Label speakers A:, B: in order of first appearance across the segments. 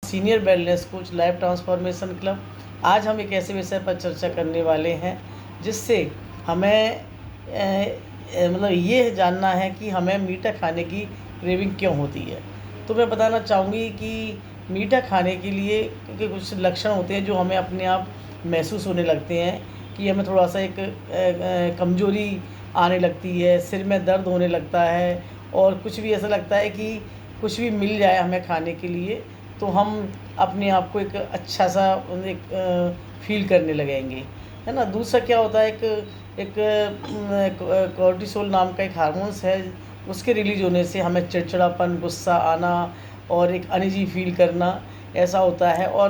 A: Senior wellness coach life transformation club. आज हम एक ऐसे विषय पर चर्चा करने वाले हैं जिससे हमें मतलब ये जानना है कि हमें मीठा खाने की क्रेविंग क्यों होती है। तो मैं बताना चाहूँगी कि मीठा खाने के लिए क्योंकि कुछ लक्षण होते हैं जो हमें अपने आप महसूस होने लगते हैं कि हमें थोड़ा सा एक कमज़ोरी आने लगती है, सिर में दर्द होने लगता है और कुछ भी ऐसा लगता है कि कुछ भी मिल जाए हमें खाने के लिए तो हम अपने आप को एक अच्छा सा एक फ़ील करने लगेंगे, है ना। दूसरा क्या होता है, एक कॉर्टिसोल नाम का एक हार्मोन्स है, उसके रिलीज़ होने से हमें चिड़चिड़ापन, गुस्सा आना और एक अनईज़ी फ़ील करना ऐसा होता है। और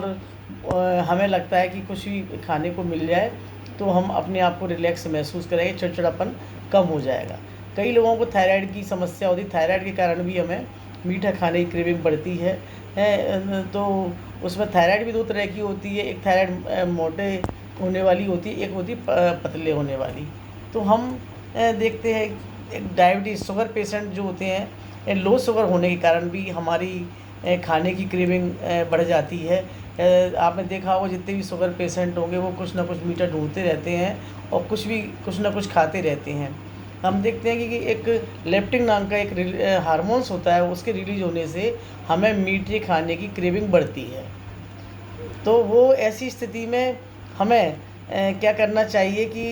A: हमें लगता है कि कुछ भी खाने को मिल जाए तो हम अपने आप को रिलैक्स महसूस करेंगे, चिड़चिड़ापन कम हो जाएगा। कई लोगों को थायराइड की समस्या होती है, थायराइड के कारण भी हमें मीठा खाने की क्रेविंग बढ़ती है। तो उसमें थायराइड भी दो तरह की होती है, एक थायराइड मोटे होने वाली होती है, एक होती है पतले होने वाली। तो हम देखते हैं एक डायबिटीज़ शुगर पेशेंट जो होते हैं, लो शुगर होने के कारण भी हमारी खाने की क्रेविंग बढ़ जाती है। आपने देखा होगा जितने भी शुगर पेशेंट होंगे वो कुछ ना कुछ मीठा ढूंढते रहते हैं और कुछ ना कुछ खाते रहते हैं। हम देखते हैं कि एक लेप्टिन नाम का एक हार्मोन्स होता है, उसके रिलीज होने से हमें मीठे खाने की क्रेविंग बढ़ती है। तो वो ऐसी स्थिति में हमें क्या करना चाहिए कि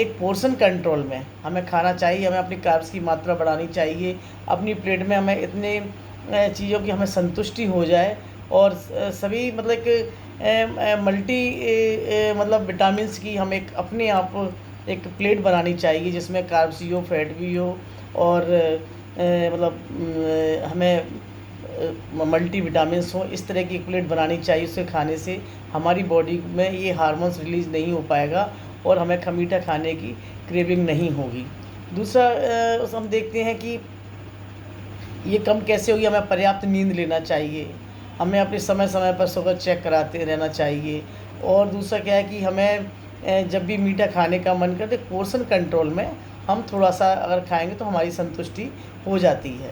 A: एक पोर्शन कंट्रोल में हमें खाना चाहिए, हमें अपनी कार्ब्स की मात्रा बढ़ानी चाहिए। अपनी प्लेट में हमें इतने चीज़ों की हमें संतुष्टि हो जाए और सभी मतलब कि मतलब विटामिन्स की हम एक अपने आप एक प्लेट बनानी चाहिए जिसमें कार्ब्स भी हो, फैट भी हो और हमें मल्टी विटामिन्स हो, इस तरह की एक प्लेट बनानी चाहिए। उसे खाने से हमारी बॉडी में ये हार्मोन्स रिलीज़ नहीं हो पाएगा और हमें मीठा खाने की क्रेविंग नहीं होगी। दूसरा हम देखते हैं कि ये कम कैसे होगी, हमें पर्याप्त नींद लेना चाहिए, हमें अपने समय समय पर शुगर चेक कराते रहना चाहिए। और दूसरा क्या है कि हमें जब भी मीठा खाने का मन करे तो पोर्शन कंट्रोल में हम थोड़ा सा अगर खाएंगे तो हमारी संतुष्टि हो जाती है।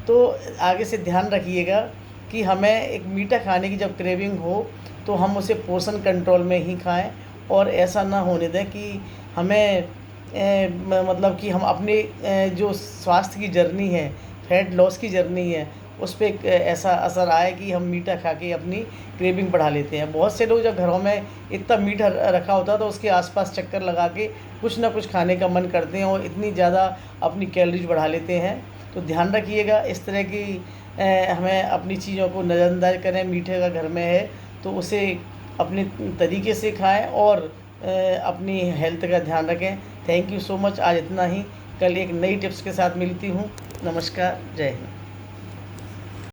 A: तो आगे से ध्यान रखिएगा कि हमें एक मीठा खाने की जब क्रेविंग हो तो हम उसे पोर्शन कंट्रोल में ही खाएं और ऐसा ना होने दें कि हमें मतलब कि हम अपने जो स्वास्थ्य की जर्नी है, फैट लॉस की जर्नी है, उस पे एक ऐसा असर आए कि हम मीठा खा के अपनी क्रेविंग बढ़ा लेते हैं। बहुत से लोग जब घरों में इतना मीठा रखा होता है तो उसके आसपास चक्कर लगा के कुछ ना कुछ खाने का मन करते हैं और इतनी ज़्यादा अपनी कैलोरीज बढ़ा लेते हैं। तो ध्यान रखिएगा इस तरह की हमें अपनी चीज़ों को नज़रअंदाज करें। मीठे का घर में है तो उसे अपने तरीके से खाएं और अपनी हेल्थ का ध्यान रखें। Thank you so much. आज इतना ही, कल एक नई टिप्स के साथ मिलती हूँ। नमस्कार, जय हिंद।